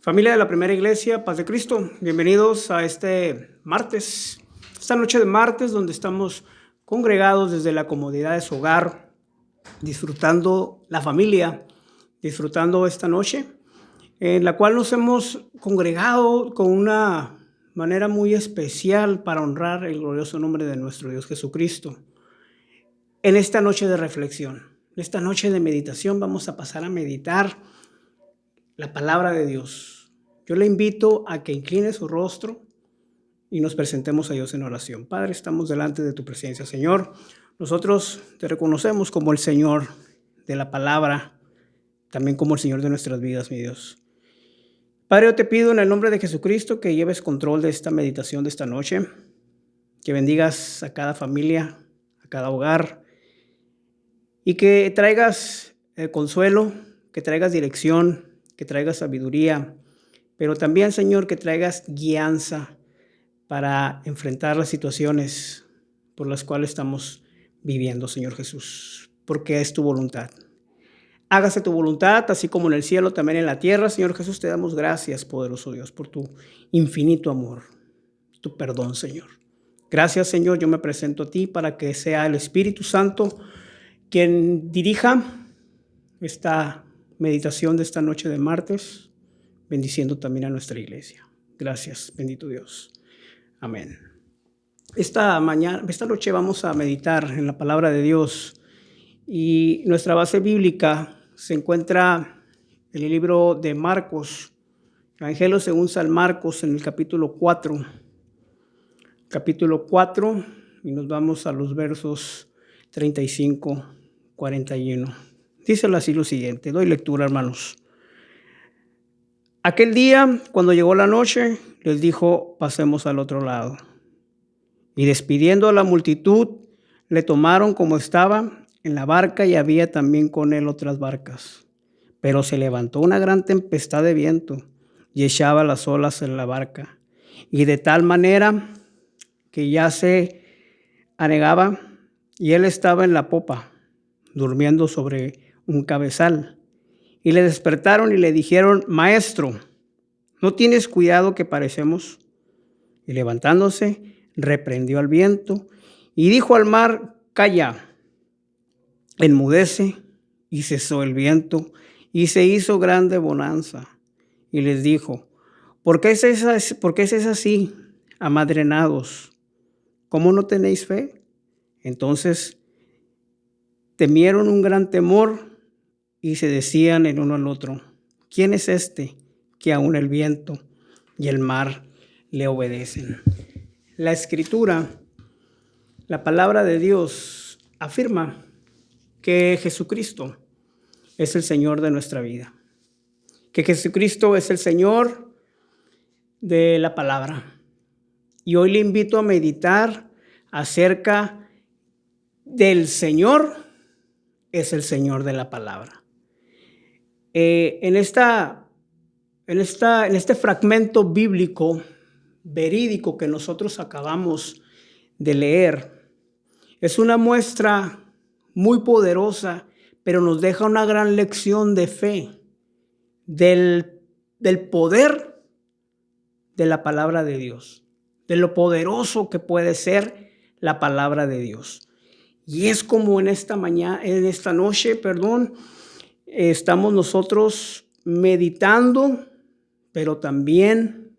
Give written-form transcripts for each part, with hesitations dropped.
Familia de la Primera Iglesia, Paz de Cristo, bienvenidos a este martes, esta noche de martes donde estamos congregados desde la comodidad de su hogar, disfrutando la familia, disfrutando esta noche, en la cual nos hemos congregado con una manera muy especial para honrar el glorioso nombre de nuestro Dios Jesucristo. En esta noche de reflexión, en esta noche de meditación, vamos a pasar a meditar la palabra de Dios. Yo le invito a que incline su rostro y nos presentemos a Dios en oración. Padre, estamos delante de tu presencia, Señor. Nosotros te reconocemos como el Señor de la palabra, también como el Señor de nuestras vidas, mi Dios. Padre, yo te pido en el nombre de Jesucristo que lleves control de esta meditación de esta noche, que bendigas a cada familia, a cada hogar, y que traigas consuelo, que traigas dirección, que traigas sabiduría, pero también, Señor, que traigas guianza para enfrentar las situaciones por las cuales estamos viviendo, Señor Jesús, porque es tu voluntad. Hágase tu voluntad, así como en el cielo, también en la tierra. Señor Jesús, te damos gracias, poderoso Dios, por tu infinito amor, tu perdón, Señor. Gracias, Señor, yo me presento a ti para que sea el Espíritu Santo quien dirija esta meditación de esta noche de martes, bendiciendo también a nuestra iglesia. Gracias, bendito Dios. Amén. Esta noche vamos a meditar en la palabra de Dios y nuestra base bíblica se encuentra en el libro de Marcos, Evangelio según San Marcos, en el capítulo 4. Capítulo 4, y nos vamos a los versos 35, 41. Dice así lo siguiente, doy lectura, hermanos. Aquel día, cuando llegó la noche, les dijo, pasemos al otro lado. Y despidiendo a la multitud, le tomaron como estaba en la barca y había también con él otras barcas. Pero se levantó una gran tempestad de viento y echaba las olas en la barca. Y de tal manera que ya se anegaba y él estaba en la popa, durmiendo sobre un cabezal. Y le despertaron y le dijeron, Maestro, ¿no tienes cuidado que parecemos? Y levantándose, reprendió al viento y dijo al mar, calla, enmudece. Y cesó el viento y se hizo grande bonanza. Y les dijo, ¿por qué es así, amadrenados? ¿Cómo no tenéis fe? Entonces temieron un gran temor y se decían el uno al otro, ¿quién es este que aun el viento y el mar le obedecen? La Escritura, la palabra de Dios, afirma que Jesucristo es el Señor de nuestra vida, que Jesucristo es el Señor de la palabra. Y hoy le invito a meditar acerca del Señor, es el Señor de la palabra. En este fragmento bíblico verídico que nosotros acabamos de leer, es una muestra muy poderosa, pero nos deja una gran lección de fe del poder de la palabra de Dios, de lo poderoso que puede ser la palabra de Dios. Y es como en esta noche, estamos nosotros meditando, pero también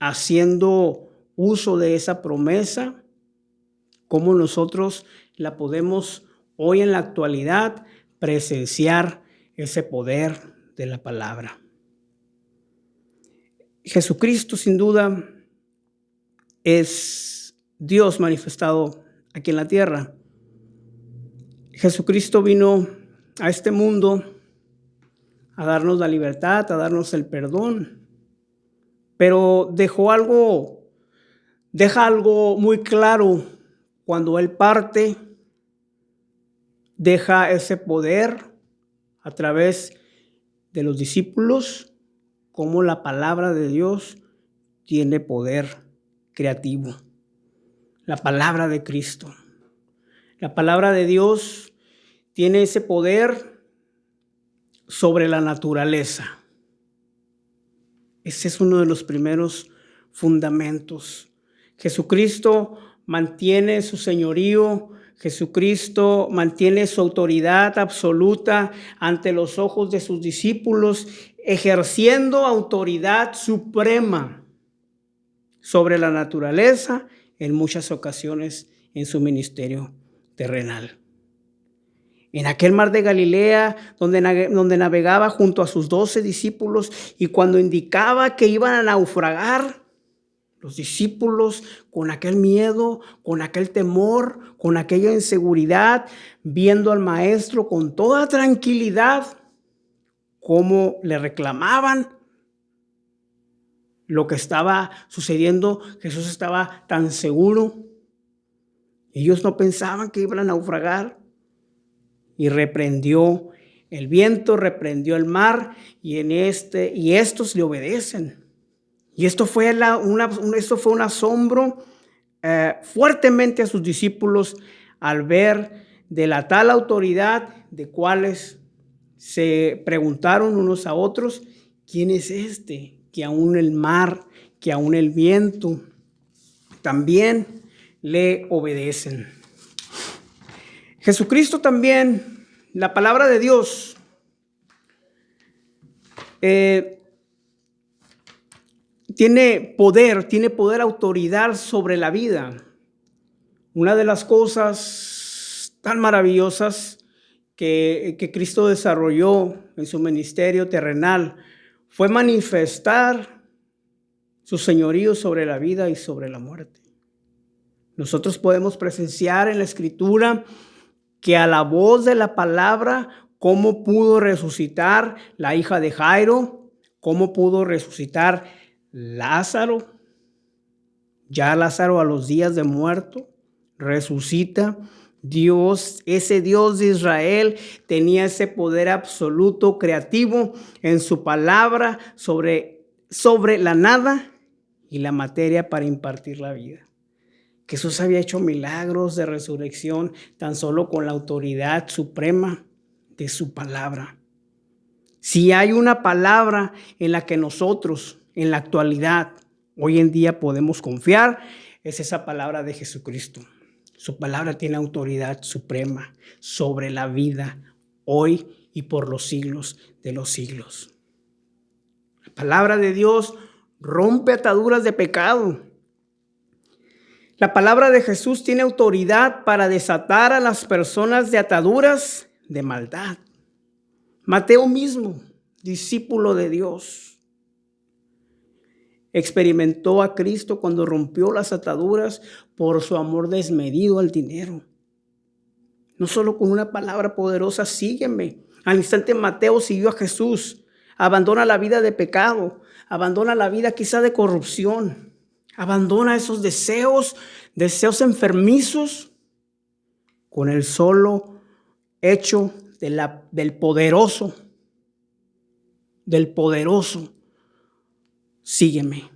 haciendo uso de esa promesa, cómo nosotros la podemos hoy en la actualidad presenciar ese poder de la palabra. Jesucristo, sin duda, es Dios manifestado aquí en la tierra. Jesucristo vino a este mundo a darnos la libertad, a darnos el perdón, pero deja algo muy claro cuando Él parte, deja ese poder a través de los discípulos, como la palabra de Dios tiene poder creativo. La palabra de Cristo. La palabra de Dios tiene ese poder sobre la naturaleza. Ese es uno de los primeros fundamentos. Jesucristo mantiene su señorío, Jesucristo mantiene su autoridad absoluta ante los ojos de sus discípulos, ejerciendo autoridad suprema sobre la naturaleza en muchas ocasiones en su ministerio terrenal. En aquel mar de Galilea, donde navegaba junto a sus 12 discípulos, y cuando indicaba que iban a naufragar, los discípulos, con aquel miedo, con aquel temor, con aquella inseguridad, viendo al maestro con toda tranquilidad, cómo le reclamaban lo que estaba sucediendo. Jesús estaba tan seguro. Ellos no pensaban que iban a naufragar. Y reprendió el viento, reprendió el mar, y estos le obedecen. Y esto fue un asombro fuertemente a sus discípulos al ver de la tal autoridad, de cuales se preguntaron unos a otros: ¿quién es este? Que aún el mar, que aún el viento también le obedecen. Jesucristo también, la palabra de Dios, tiene poder, autoridad sobre la vida. Una de las cosas tan maravillosas que Cristo desarrolló en su ministerio terrenal fue manifestar su señorío sobre la vida y sobre la muerte. Nosotros podemos presenciar en la Escritura que a la voz de la palabra, cómo pudo resucitar la hija de Jairo, cómo pudo resucitar Lázaro. Ya Lázaro, a los días de muerto, resucita. Dios, ese Dios de Israel, tenía ese poder absoluto creativo en su palabra sobre la nada y la materia para impartir la vida. Jesús había hecho milagros de resurrección tan solo con la autoridad suprema de su palabra. Si hay una palabra en la que nosotros, en la actualidad, hoy en día podemos confiar, es esa palabra de Jesucristo. Su palabra tiene autoridad suprema sobre la vida, hoy y por los siglos de los siglos. La palabra de Dios rompe ataduras de pecado. La palabra de Jesús tiene autoridad para desatar a las personas de ataduras de maldad. Mateo mismo, discípulo de Dios, experimentó a Cristo cuando rompió las ataduras por su amor desmedido al dinero. No solo con una palabra poderosa: sígueme. Al instante Mateo siguió a Jesús. Abandona la vida de pecado, abandona la vida quizá de corrupción. Abandona esos deseos enfermizos con el solo hecho del poderoso. Sígueme.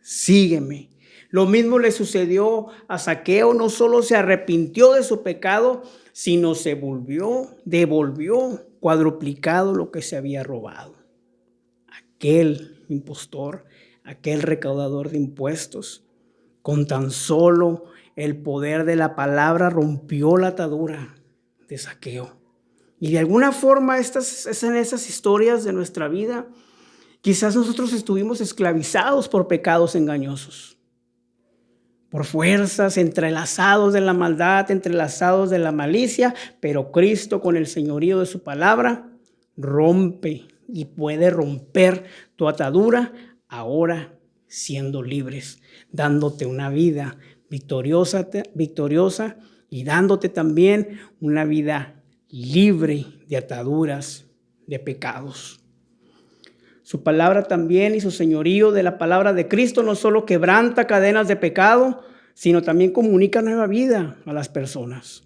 Sígueme. Lo mismo le sucedió a Zaqueo. No solo se arrepintió de su pecado, sino devolvió cuadruplicado lo que se había robado. Aquel impostor, aquel recaudador de impuestos, con tan solo el poder de la palabra rompió la atadura de Zaqueo. Y de alguna forma en esas historias de nuestra vida, quizás nosotros estuvimos esclavizados por pecados engañosos, por fuerzas, entrelazados de la maldad, entrelazados de la malicia, pero Cristo, con el señorío de su palabra, rompe y puede romper tu atadura, ahora siendo libres, dándote una vida victoriosa y dándote también una vida libre de ataduras, de pecados. Su palabra también y su señorío de la palabra de Cristo no solo quebranta cadenas de pecado, sino también comunica nueva vida a las personas.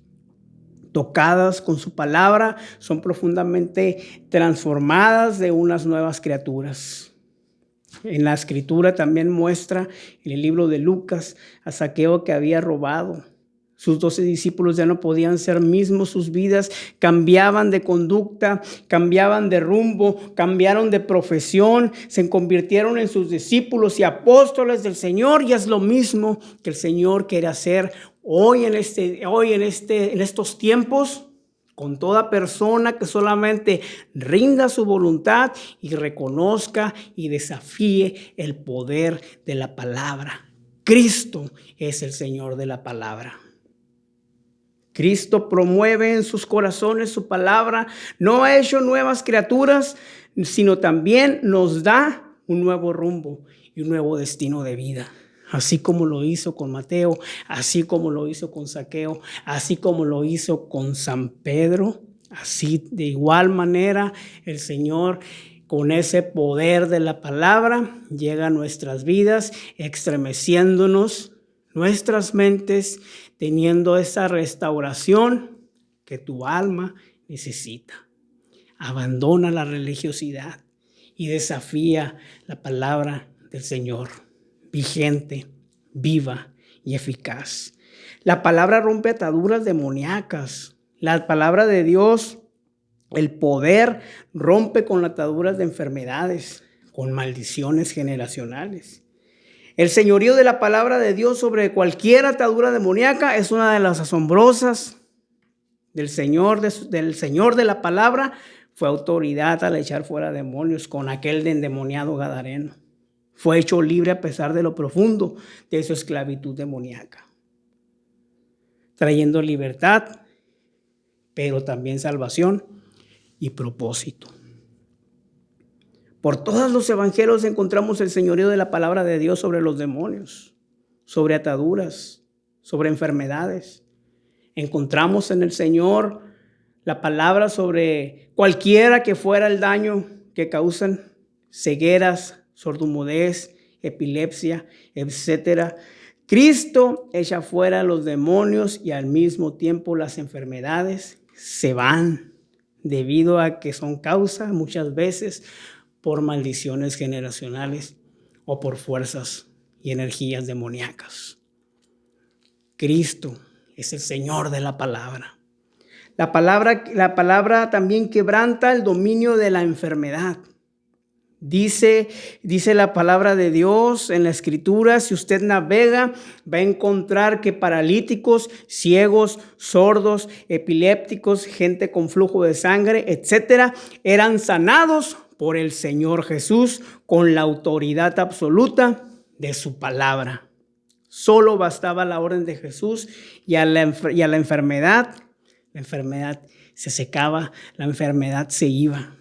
Tocadas con su palabra, son profundamente transformadas de unas nuevas criaturas. En la Escritura también muestra, en el libro de Lucas, a Zaqueo que había robado Sus 12 discípulos ya no podían ser mismos, sus vidas cambiaban de conducta, cambiaban de rumbo, cambiaron de profesión, se convirtieron en sus discípulos y apóstoles del Señor, y es lo mismo que el Señor quiere hacer hoy en estos tiempos con toda persona que solamente rinda su voluntad y reconozca y desafíe el poder de la palabra. Cristo es el Señor de la palabra. Cristo promueve en sus corazones su palabra, no ha hecho nuevas criaturas, sino también nos da un nuevo rumbo y un nuevo destino de vida. Así como lo hizo con Mateo, así como lo hizo con Zaqueo, así como lo hizo con San Pedro, así de igual manera el Señor, con ese poder de la palabra, llega a nuestras vidas, estremeciéndonos nuestras mentes, teniendo esa restauración que tu alma necesita. Abandona la religiosidad y desafía la palabra del Señor, vigente, viva y eficaz. La palabra rompe ataduras demoníacas. La palabra de Dios, el poder, rompe con ataduras de enfermedades, con maldiciones generacionales. El señorío de la palabra de Dios sobre cualquier atadura demoníaca es una de las asombrosas del Señor de la palabra. Fue autoridad al echar fuera demonios con aquel endemoniado gadareno. Fue hecho libre a pesar de lo profundo de su esclavitud demoníaca, trayendo libertad, pero también salvación y propósito. Por todos los evangelios encontramos el señorío de la palabra de Dios sobre los demonios, sobre ataduras, sobre enfermedades. Encontramos en el Señor la palabra sobre cualquiera que fuera el daño que causan cegueras, sordumudez, epilepsia, etc. Cristo echa fuera los demonios y al mismo tiempo las enfermedades se van debido a que son causa muchas veces por maldiciones generacionales o por fuerzas y energías demoníacas. Cristo es el Señor de la palabra. La palabra también quebranta el dominio de la enfermedad. Dice la palabra de Dios en la Escritura, si usted navega, va a encontrar que paralíticos, ciegos, sordos, epilépticos, gente con flujo de sangre, etcétera, eran sanados por el Señor Jesús con la autoridad absoluta de su palabra. Solo bastaba la orden de Jesús y a la enfermedad se secaba, la enfermedad se iba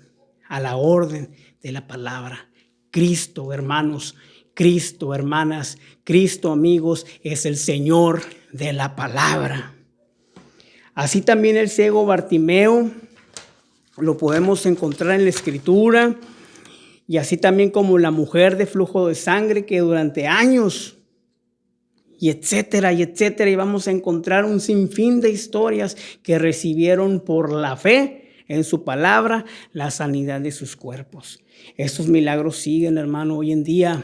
a la orden de la palabra. Cristo, hermanos, Cristo, hermanas, Cristo, amigos, es el Señor de la palabra. Así también el ciego Bartimeo lo podemos encontrar en la Escritura, y así también como la mujer de flujo de sangre que durante años, y etcétera, y vamos a encontrar un sinfín de historias que recibieron por la fe en su palabra la sanidad de sus cuerpos. Estos milagros siguen, hermano, hoy en día.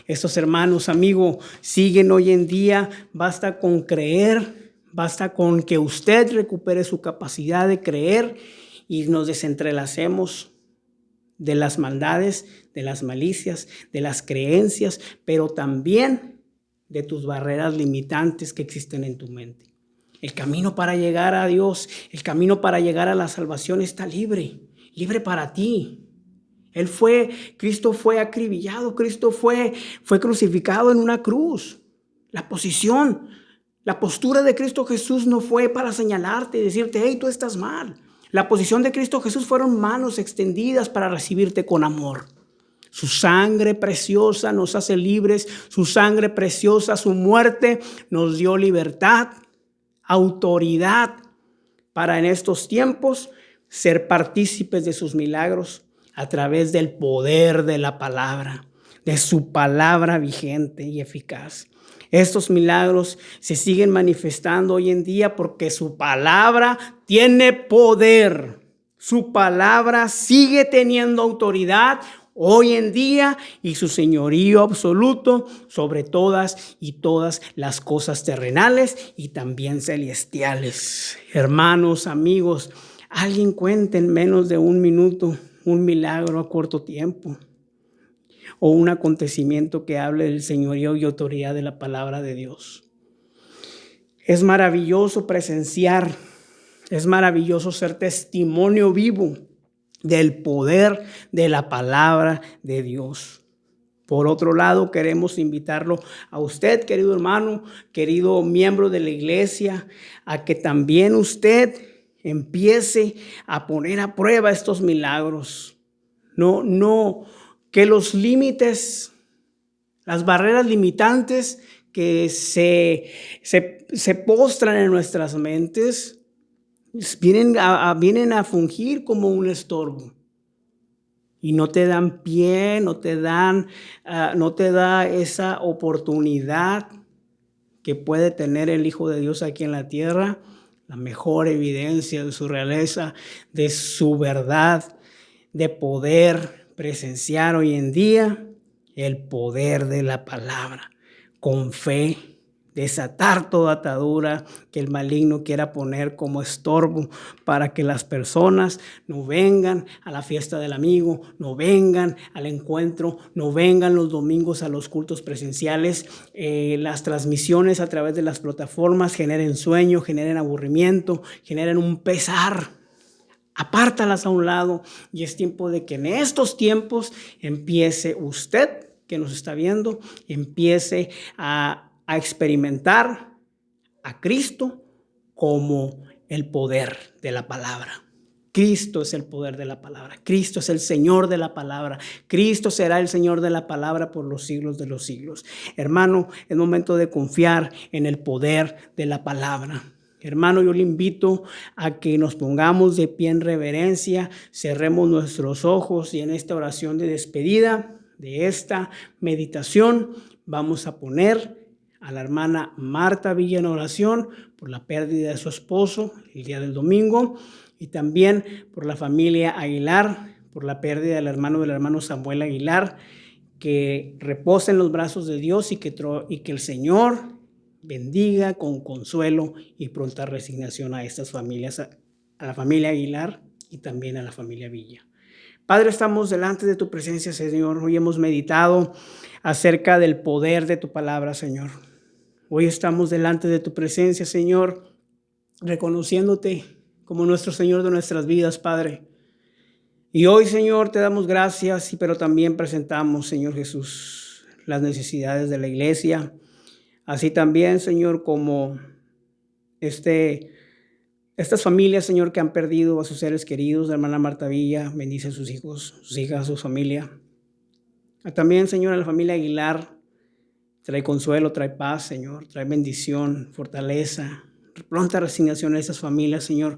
Estos hermanos, amigo, siguen hoy en día. Basta con creer, basta con que usted recupere su capacidad de creer y nos desentrelacemos de las maldades, de las malicias, de las creencias, pero también de tus barreras limitantes que existen en tu mente. El camino para llegar a Dios, el camino para llegar a la salvación está libre para ti. Cristo fue acribillado, Cristo fue crucificado en una cruz. La postura de Cristo Jesús no fue para señalarte y decirte, hey, tú estás mal. La posición de Cristo Jesús fueron manos extendidas para recibirte con amor. Su sangre preciosa nos hace libres, su sangre preciosa, su muerte nos dio libertad, autoridad para en estos tiempos ser partícipes de sus milagros a través del poder de la palabra, de su palabra vigente y eficaz. Estos milagros se siguen manifestando hoy en día porque su palabra tiene poder. Su palabra sigue teniendo autoridad hoy en día, y su señorío absoluto sobre todas y todas las cosas terrenales y también celestiales. Hermanos, amigos, alguien cuente en menos de un minuto un milagro a corto tiempo o un acontecimiento que hable del señorío y autoridad de la palabra de Dios. Es maravilloso presenciar, es maravilloso ser testimonio vivo del poder de la palabra de Dios. Por otro lado, queremos invitarlo a usted, querido hermano, querido miembro de la iglesia, a que también usted empiece a poner a prueba estos milagros. No, que los límites, las barreras limitantes que se postran en nuestras mentes, vienen a fungir como un estorbo y no te dan pie, no te da esa oportunidad que puede tener el Hijo de Dios aquí en la tierra, la mejor evidencia de su realeza, de su verdad, de poder presenciar hoy en día el poder de la palabra, con fe, desatar toda atadura que el maligno quiera poner como estorbo para que las personas no vengan a la fiesta del amigo, no vengan al encuentro, no vengan los domingos a los cultos presenciales. Las transmisiones a través de las plataformas generen sueño, generen aburrimiento, generen un pesar. Apártalas a un lado y es tiempo de que en estos tiempos empiece usted, que nos está viendo, empiece a experimentar a Cristo como el poder de la palabra. Cristo es el poder de la palabra. Cristo es el Señor de la palabra. Cristo será el Señor de la palabra por los siglos de los siglos. Hermano, es momento de confiar en el poder de la palabra. Hermano, yo le invito a que nos pongamos de pie en reverencia, cerremos nuestros ojos y en esta oración de despedida de esta meditación vamos a poner a la hermana Marta Villa en oración por la pérdida de su esposo el día del domingo y también por la familia Aguilar, por la pérdida del hermano Samuel Aguilar, que reposa en los brazos de Dios y que el Señor bendiga con consuelo y pronta resignación a estas familias, a la familia Aguilar y también a la familia Villa. Padre, estamos delante de tu presencia, Señor. Hoy hemos meditado acerca del poder de tu palabra, Señor. Hoy estamos delante de tu presencia, Señor, reconociéndote como nuestro Señor de nuestras vidas, Padre. Y hoy, Señor, te damos gracias, pero también presentamos, Señor Jesús, las necesidades de la iglesia. Así también, Señor, como estas familias, Señor, que han perdido a sus seres queridos, la hermana Marta Villa, bendice a sus hijos, sus hijas, su familia. También, Señor, a la familia Aguilar, trae consuelo, trae paz, Señor, trae bendición, fortaleza, pronta resignación a esas familias, Señor,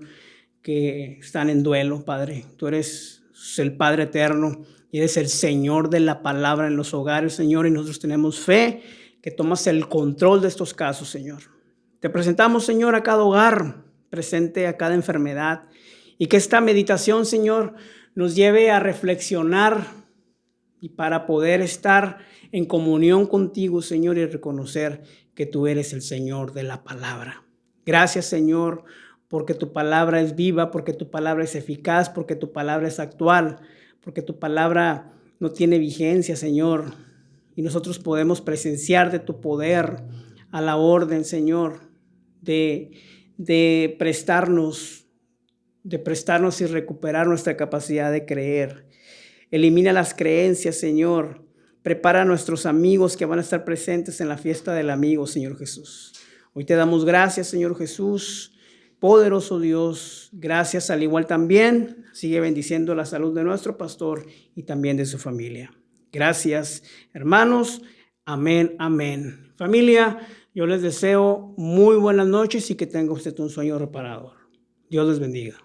que están en duelo, Padre. Tú eres el Padre eterno y eres el Señor de la palabra en los hogares, Señor, y nosotros tenemos fe que tomas el control de estos casos, Señor. Te presentamos, Señor, a cada hogar presente, a cada enfermedad, y que esta meditación, Señor, nos lleve a reflexionar y para poder estar en comunión contigo, Señor, y reconocer que tú eres el Señor de la palabra. Gracias, Señor, porque tu palabra es viva, porque tu palabra es eficaz, porque tu palabra es actual, porque tu palabra no tiene vigencia, Señor. Y nosotros podemos presenciar de tu poder a la orden, Señor, de prestarnos y recuperar nuestra capacidad de creer. Elimina las creencias, Señor. Prepara a nuestros amigos que van a estar presentes en la fiesta del amigo, Señor Jesús. Hoy te damos gracias, Señor Jesús, poderoso Dios. Gracias al igual también. Sigue bendiciendo la salud de nuestro pastor y también de su familia. Gracias, hermanos. Amén, amén. Familia, yo les deseo muy buenas noches y que tenga usted un sueño reparador. Dios les bendiga.